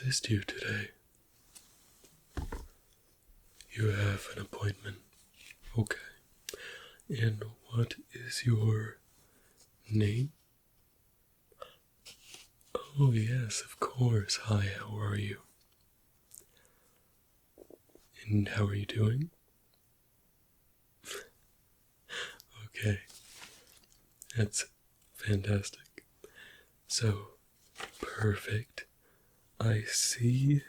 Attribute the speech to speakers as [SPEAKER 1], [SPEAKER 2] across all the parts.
[SPEAKER 1] assist you today? You have an appointment. Okay. And what is your name? Oh, yes, of course. Hi, how are you? And how are you doing? Okay, that's fantastic. So, perfect. I see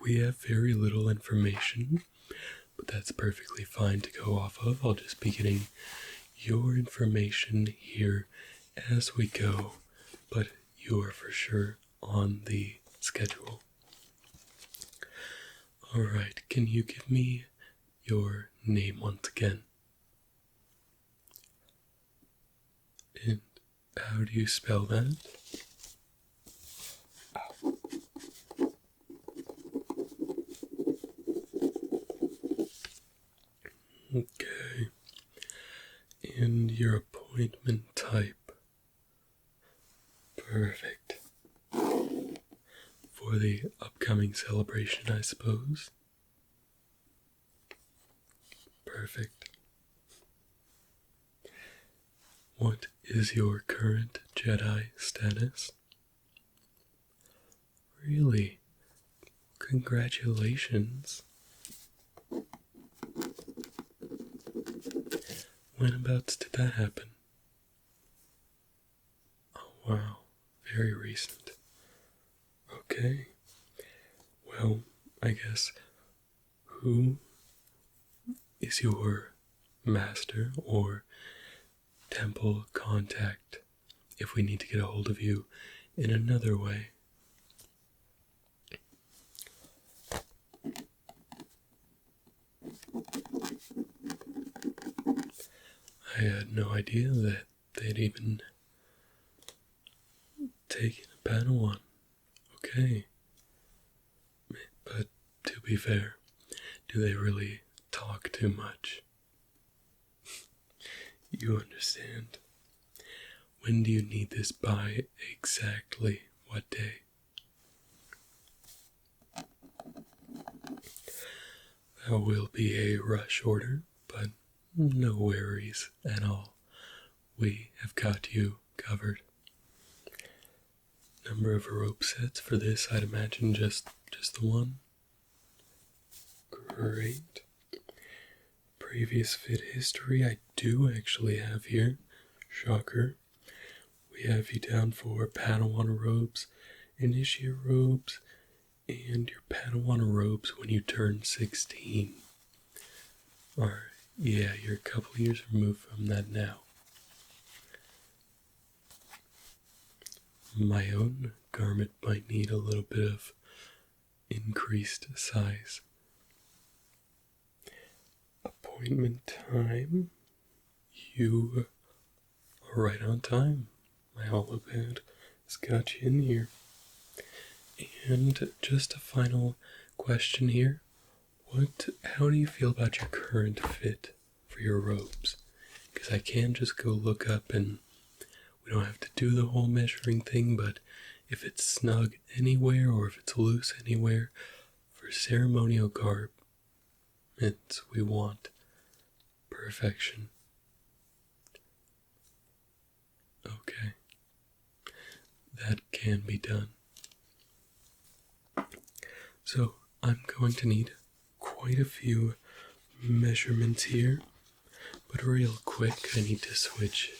[SPEAKER 1] we have very little information, but that's perfectly fine to go off of. I'll just be getting your information here as we go, but you are for sure on the schedule. Alright, can you give me your name once again? And how do you spell that? Okay. And your appointment type? Perfect. For the upcoming celebration, I suppose? Perfect. What is your current Jedi status? Really? Congratulations. Whenabouts did that happen? Oh wow, very recent. Okay. Well, I guess who is your master or temple contact if we need to get a hold of you in another way? I had no idea that they'd even taken a Padawan. Okay. But to be fair, do they really talk too much? You understand. When do you need this by exactly what day? That will be a rush order, but no worries at all. We have got you covered. Number of rope sets for this, I'd imagine just the one. Great. Previous fit history I do actually have here. Shocker. We have you down for Padawan robes, Initiate robes, and your Padawan robes when you turn 16. Or, yeah, you're a couple years removed from that now. My own garment might need a little bit of increased size. Appointment time. You are right on time. My holopad has got you in here. And just a final question here. How do you feel about your current fit for your robes? Because I can just go look up and we don't have to do the whole measuring thing, but if it's snug anywhere or if it's loose anywhere, for ceremonial garments, we want perfection. Okay. That can be done. So I'm going to need quite a few measurements here, but real quick I need to switch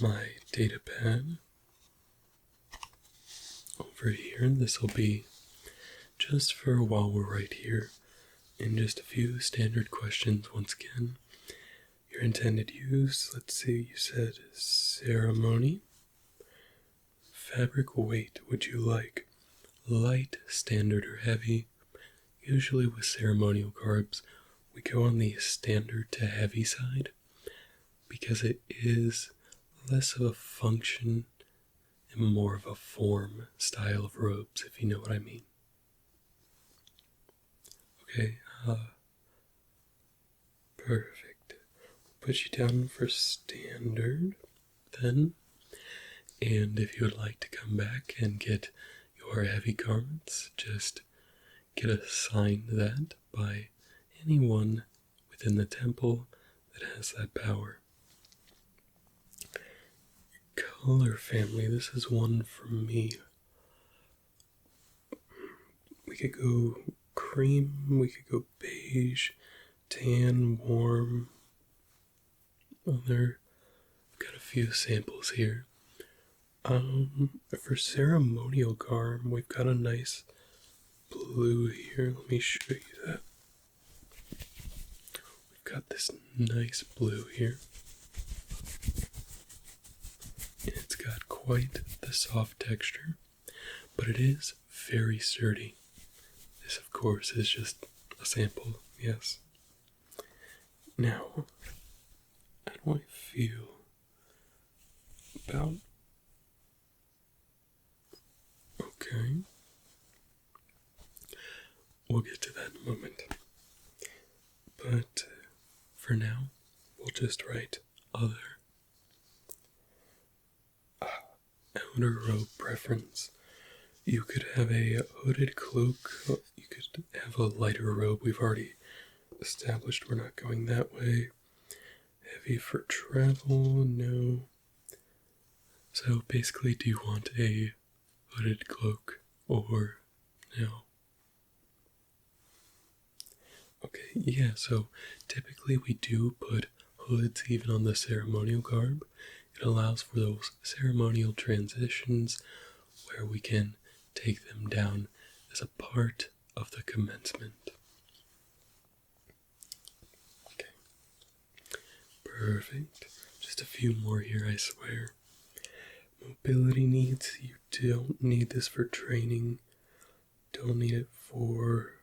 [SPEAKER 1] my data pad over here, and this will be just for while we're right here, and just a few standard questions once again. Your intended use, let's see, you said ceremony. Fabric weight, would you like light, standard, or heavy? Usually with ceremonial garbs, we go on the standard to heavy side because it is less of a function and more of a form style of robes, if you know what I mean. Okay, perfect. Put you down for standard then. And if you would like to come back and get our heavy garments just get assigned that by anyone within the temple that has that power. Color family, this is one for me. We could go cream, we could go beige, tan, warm. I've got a few samples here. For ceremonial garb, we've got a nice blue here. Let me show you that. We've got this nice blue here. And it's got quite the soft texture, but it is very sturdy. This, of course, is just a sample, yes. Now, how do I feel about... Okay. We'll get to that in a moment. But for now, we'll just write other. Outer robe preference. You could have a hooded cloak. You could have a lighter robe. We've already established we're not going that way. Heavy for travel, no. So basically, do you want a hooded cloak or no? Okay, yeah, so typically we do put hoods even on the ceremonial garb. It allows for those ceremonial transitions where we can take them down as a part of the commencement. Okay. Perfect. Just a few more here, I swear. Mobility needs, you don't need this for training. Don't need it for...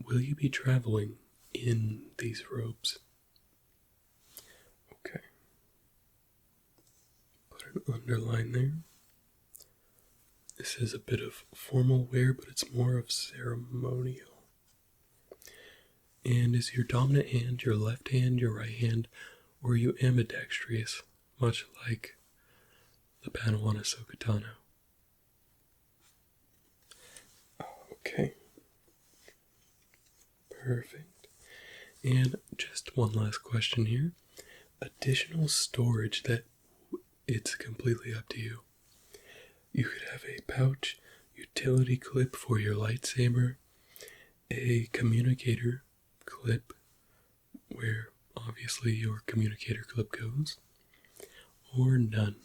[SPEAKER 1] Will you be traveling in these robes? Okay. Put an underline there. This is a bit of formal wear, but it's more of ceremonial. And is your dominant hand your left hand, your right hand, or are you ambidextrous, much like the Padawan Ahsoka Tano? Okay. Perfect. And just one last question here. Additional storage that it's completely up to you. You could have a pouch, utility clip for your lightsaber, a communicator clip where obviously your communicator clip goes, or none.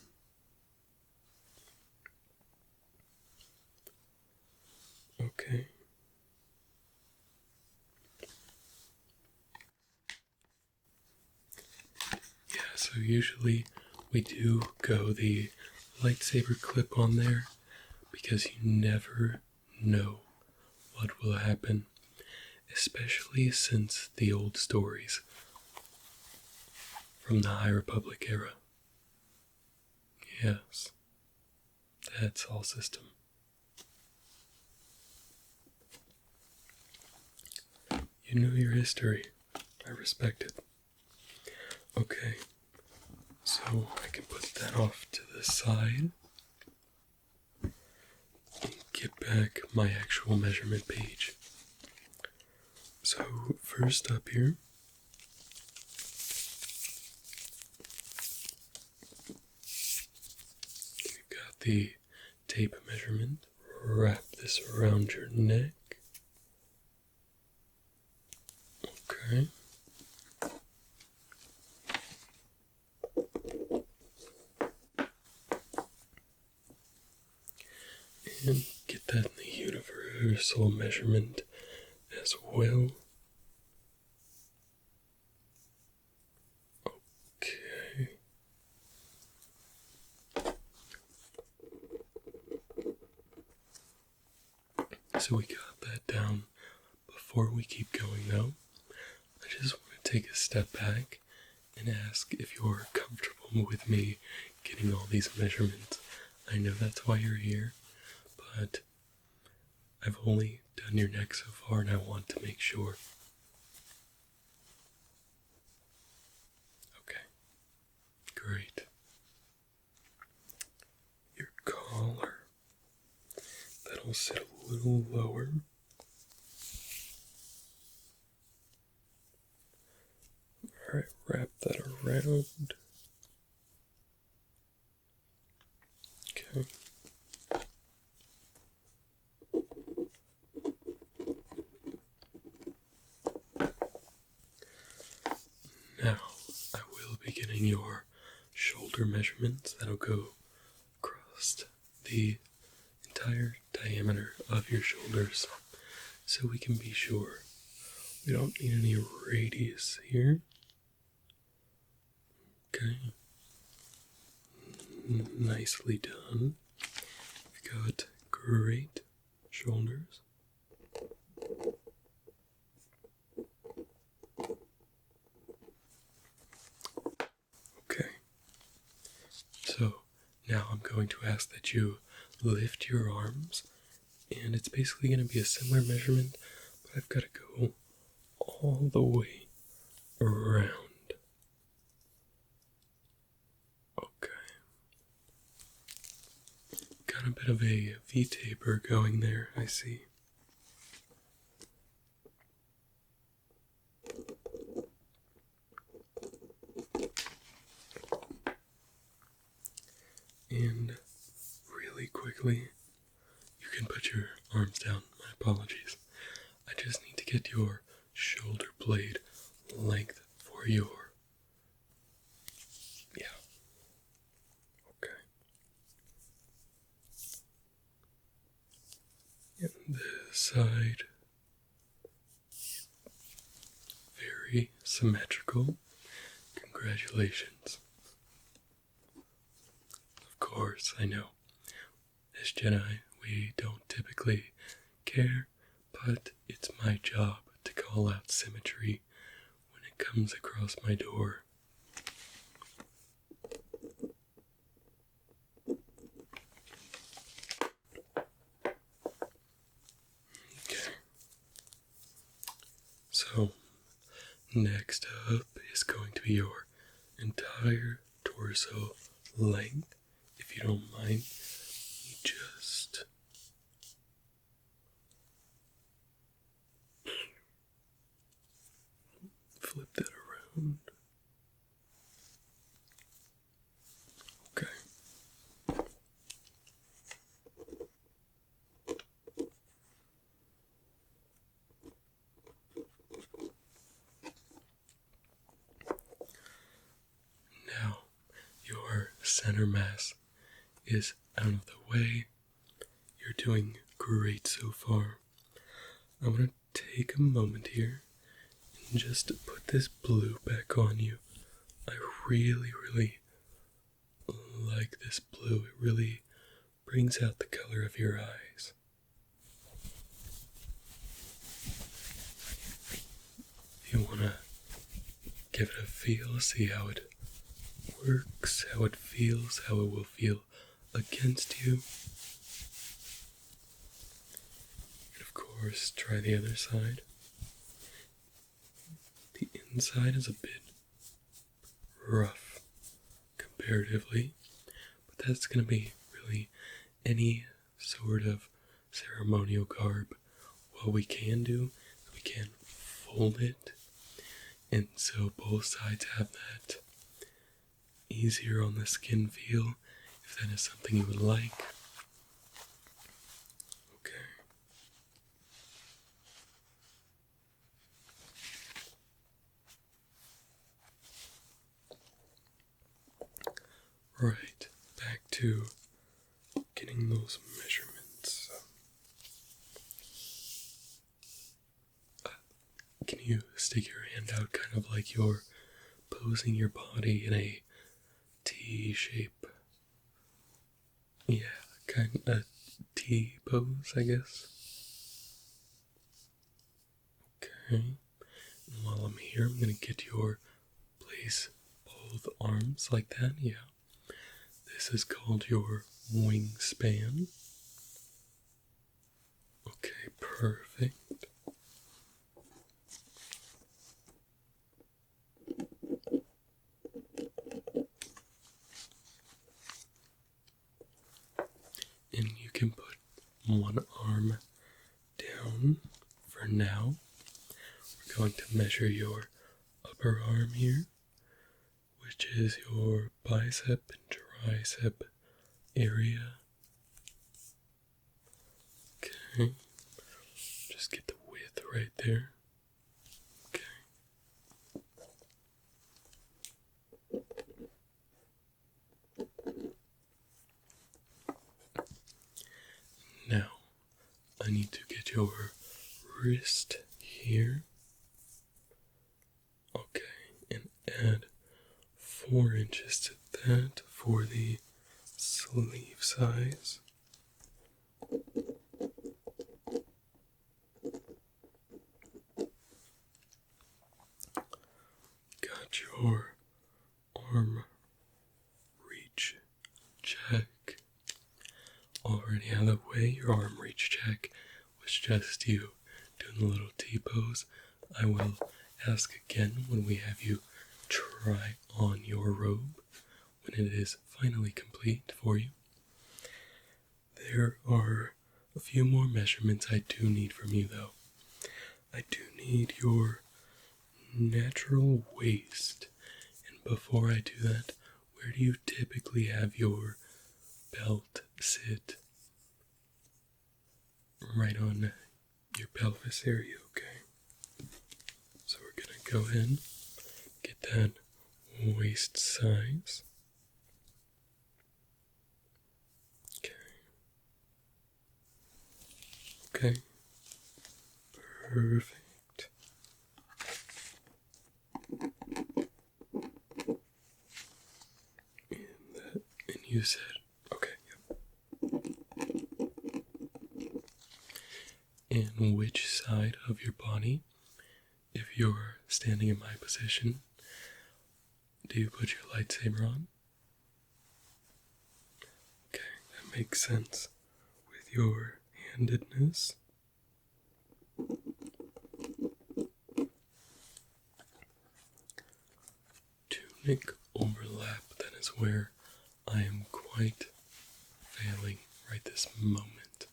[SPEAKER 1] Okay. Yeah, so usually we do go the lightsaber clip on there because you never know what will happen, especially since the old stories from the High Republic era. Yes, that's all system. You know your history. I respect it. Okay, so I can put that off to the side and get back my actual measurement page. So first up here, we've got the tape measurement. Wrap this around your neck. Okay. And get that in the universal measurement as well. Okay. So we got that down. Before we keep going though, I just want to take a step back and ask if you're comfortable with me getting all these measurements. I know that's why you're here, but I've only done your neck so far and I want to make sure. Okay, great. Your collar. sit a little lower. Alright, wrap that around. Okay. Now, I will be getting your shoulder measurements. That'll go across the entire diameter of your shoulders so we can be sure we don't need any radius here. Okay. Nicely done. You've got great shoulders. Okay. So now I'm going to ask that you lift your arms, and it's basically going to be a similar measurement, but I've got to go all the way around. Okay. Got a bit of a V-taper going there, I see. And really quickly, you can put your arms down. My apologies. I just need to get your shoulder blade length for your... Yeah. Okay. And this side. Very symmetrical. Congratulations. Of course, I know. As Jedi, we don't typically care, but it's my job to call out symmetry when it comes across my door. Okay. So, next up is going to be your entire torso length. If you don't mind, you just flip that around. Okay. Now, your center mass is out of the way. You're doing great so far. I'm going to take a moment here and just put this blue back on you. I really like this blue. It really brings out the color of your eyes. If you want to give it a feel, see how it works, how it feels, how it will feel against you. And of course, try the other side. The inside is a bit rough comparatively, but that's going to be really any sort of ceremonial garb. What we can do is we can fold it, and so both sides have that easier on the skin feel, if that is something you would like. Okay. Right, back to getting those measurements. Can you stick your hand out kind of like you're posing your body in a T shape? Yeah, kind of a T pose, I guess. Okay. And while I'm here, I'm going to get your place both arms like that. Yeah. This is called your wingspan. Okay, perfect. And you can put one arm down for now. We're going to measure your upper arm here, which is your bicep and tricep area. Okay, just get the width right there. Okay. Now, I need to get your wrist here. Okay, and add 4 inches to that for the sleeve size. Got your arm reach check already out of the way. Your arm reach check was just you doing the little T-pose. I will ask again when we have you try on your robe, when it is finally complete for you. There are a few more measurements I do need from you though. I do need your natural waist. And before I do that, where do you typically have your belt sit? Right on your pelvis area, okay? So we're gonna go ahead and get that waist size. Okay. Perfect. And you said, okay, yep. And which side of your body, if you're standing in my position, do you put your lightsaber on? Okay, that makes sense with your handedness. Tunic overlap, that is where I am quite failing right this moment.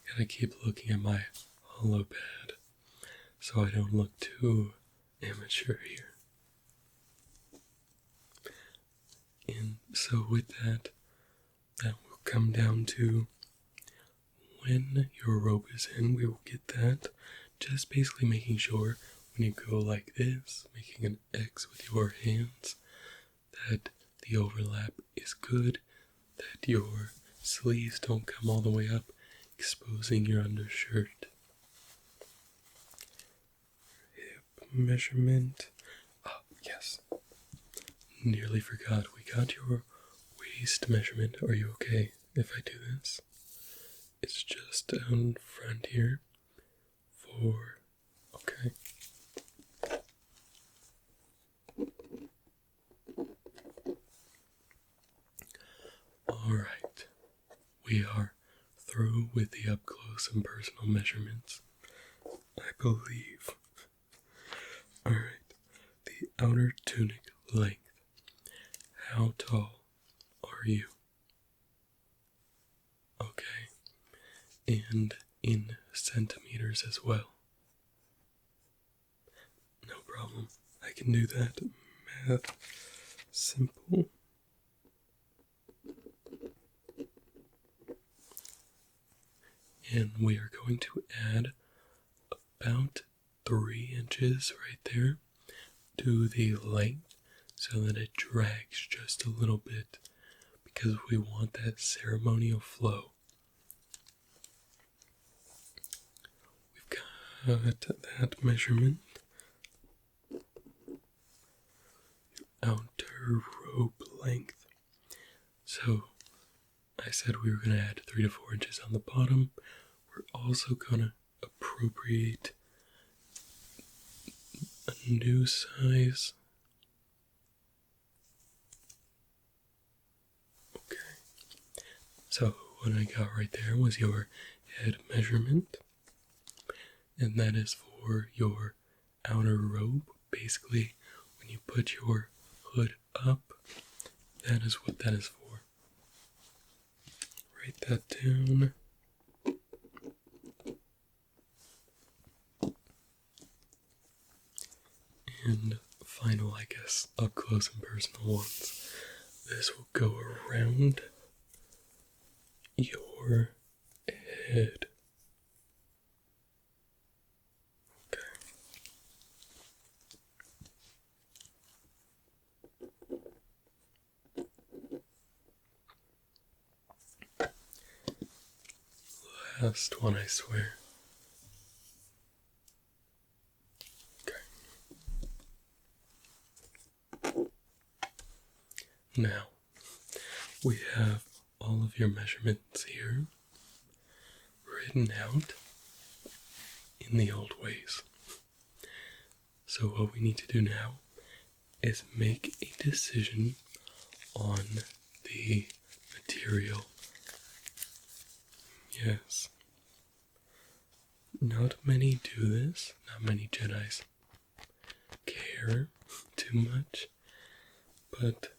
[SPEAKER 1] Gotta keep looking at my hollow pad so I don't look too amateur here. And so with that will come down to when your robe is in, we will get that. Just basically making sure when you go like this, making an X with your hands, that the overlap is good, that your sleeves don't come all the way up, exposing your undershirt. Hip measurement. Oh, yes. Nearly forgot. We got your waist measurement. Are you okay if I do this? It's just down front here for, okay. Alright, we are through with the up close and personal measurements, I believe. Alright, the outer tunic length. How tall are you? Okay, and in centimeters as well. No problem, I can do that. Math, simple. And we are going to add about 3 inches right there to the length so that it drags just a little bit because we want that ceremonial flow. We've got that measurement. Outer robe length. So I said we were going to add 3 to 4 inches on the bottom. We're also going to appropriate a new size. Okay. So what I got right there was your head measurement. And that is for your outer robe. Basically, when you put your hood up, that is what that is for. write that down. And final, I guess, up close and personal ones. This will go around your head. Okay. Last one, I swear. Okay. Now, we have all of your measurements here written out in the old ways. So what we need to do now is make a decision on the material. Yes. Not many do this, not many Jedis care too much, but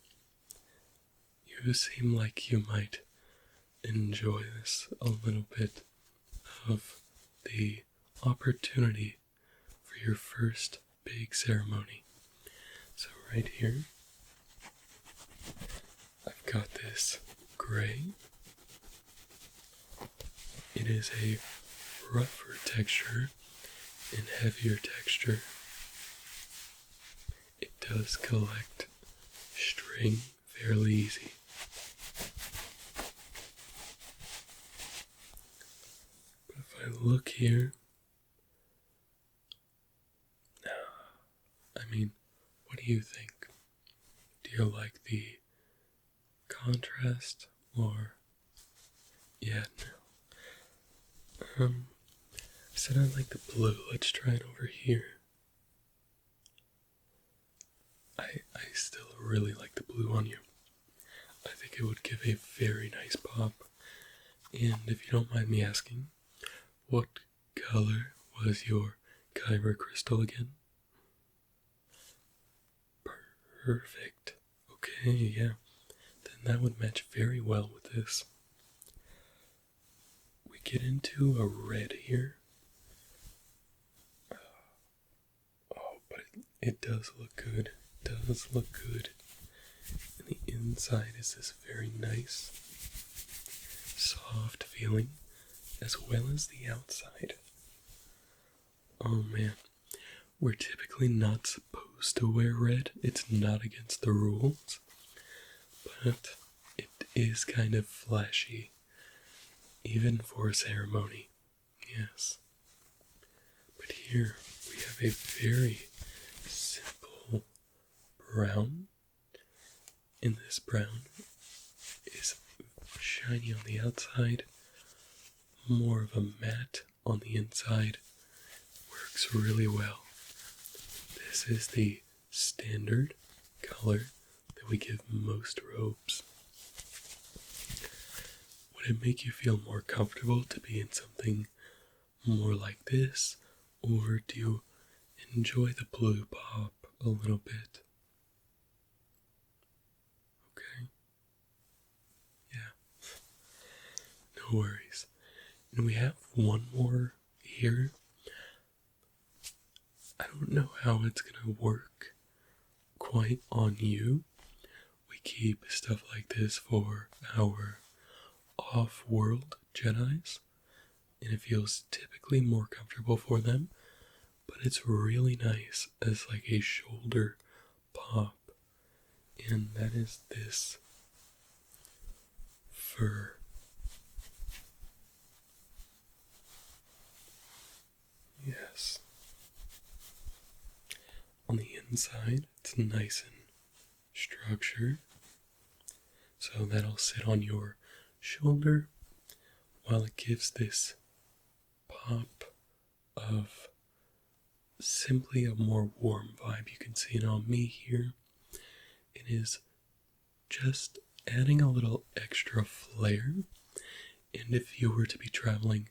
[SPEAKER 1] you seem like you might enjoy this a little bit of the opportunity for your first big ceremony. So right here, I've got this gray. It is a rougher texture and heavier texture. It does collect string fairly easy. But if I look here, I mean, what do you think? Do you like the contrast or... Yeah, no. I said I like the blue. Let's try it over here. I still really like the blue on you. I think it would give a very nice pop. And if you don't mind me asking, what color was your Kyber crystal again? Perfect. Okay, yeah. Then that would match very well with this. We get into a red here. Oh, but it does look good. It does look good. And the inside is this very nice, soft feeling, as well as the outside. Oh man. We're typically not supposed to wear red. It's not against the rules. But it is kind of flashy. Even for a ceremony. Yes. But here we have a very simple brown. And this brown is shiny on the outside. More of a matte on the inside. Works really well. This is the standard color that we give most robes. Would it make you feel more comfortable to be in something more like this, or do you enjoy the blue pop a little bit? Okay. Yeah. No worries. And we have one more here. I don't know how it's gonna work quite on you. We keep stuff like this for our off-world Jedis, and it feels typically more comfortable for them, but it's really nice as like a shoulder pop, and that is this fur. Yes. On the inside, it's nice and structured, so that'll sit on your shoulder while it gives this pop of simply a more warm vibe. You can see it on me here. It is just adding a little extra flair, and if you were to be traveling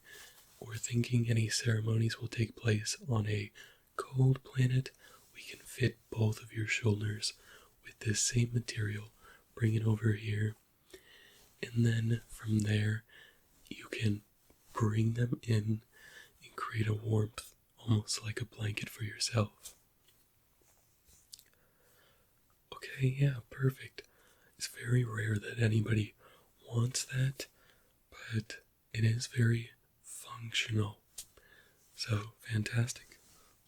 [SPEAKER 1] or thinking any ceremonies will take place on a cold planet, we can fit both of your shoulders with this same material, bring it over here, and then from there you can bring them in and create a warmth, almost like a blanket for yourself. Okay, yeah, perfect. It's very rare that anybody wants that, but it is very functional. So, fantastic.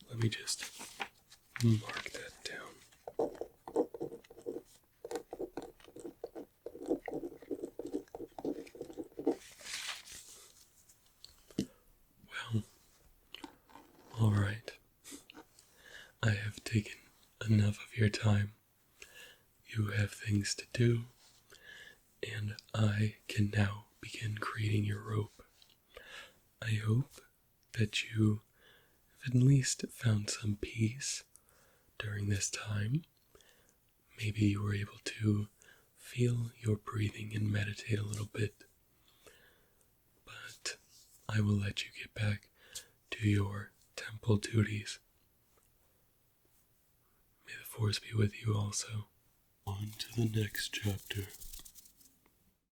[SPEAKER 1] Let me just mark that down. Well, alright. I have taken enough of your time. You have things to do, and I can now begin creating your rope. I hope that you have at least found some peace during this time. Maybe you were able to feel your breathing and meditate a little bit. But I will let you get back to your temple duties. May the Force be with you also. On to the next chapter.